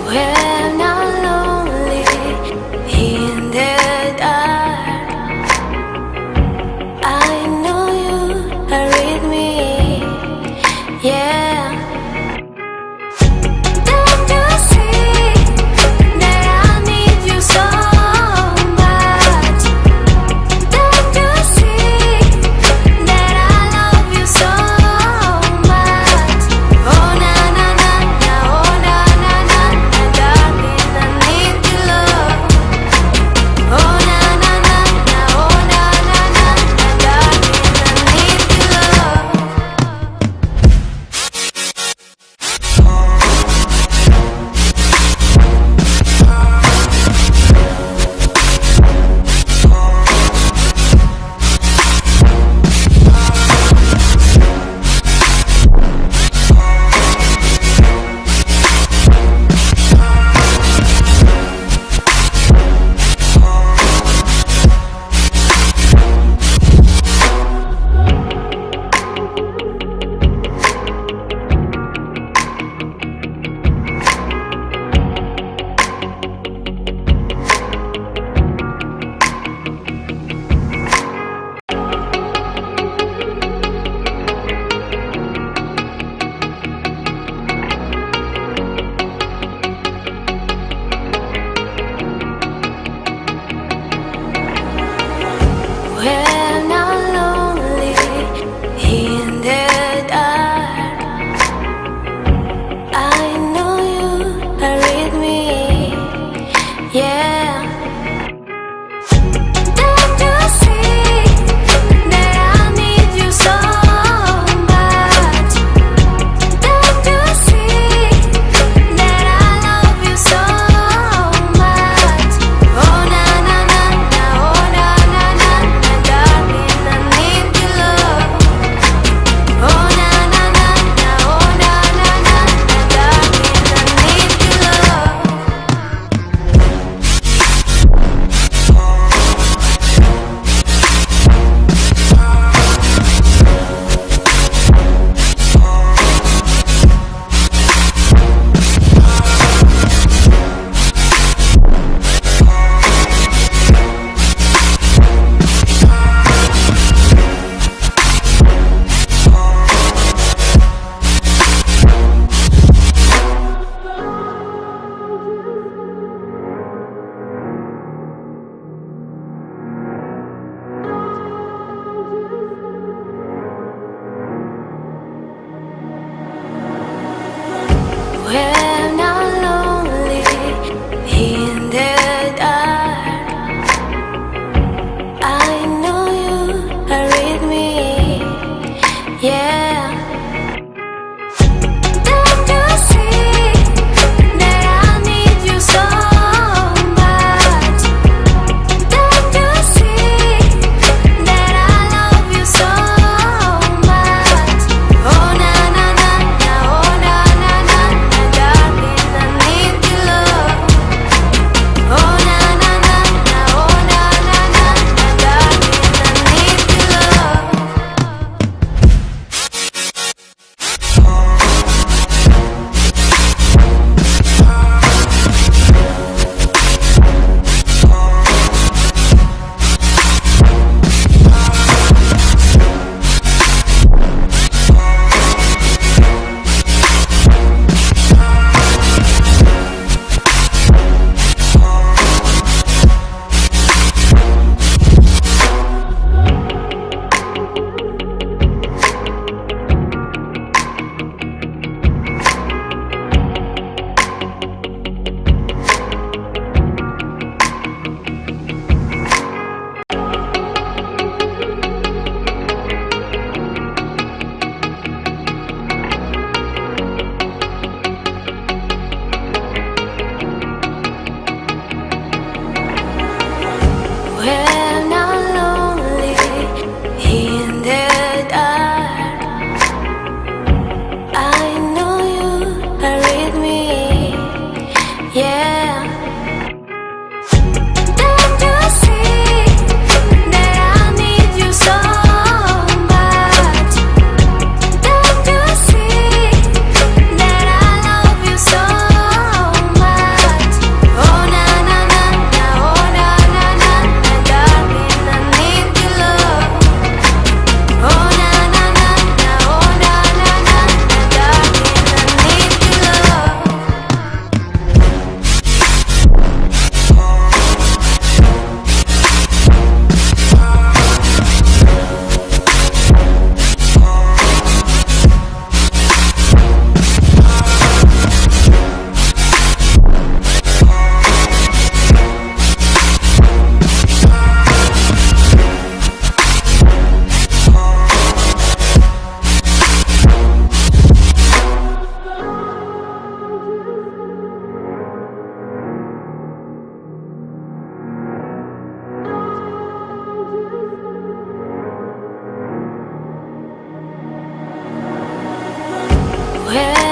When I'm lonely in the dark, I know you are with me, yeah. Don't you see that I need you so much? Don't you see that I love you so much? Oh na na na na, oh na na na na, darling, I need your love. Oh na na na na, oh na na na na, darling, I need your love. When I'm lonely in the dark, I know you are with me, yeah. Don't you see that I need you so much? Don't you see that I love you so much? Oh na na na na, oh na na na na, darling, I need your love. Oh na na na na, oh na na na na, darling, I need your love. When I'm lonely in the dark, I know you are with me, yeah. Don't you see that I need you so much? Don't you see that I love you so much? Oh na na na na, oh na na na na, darling, Where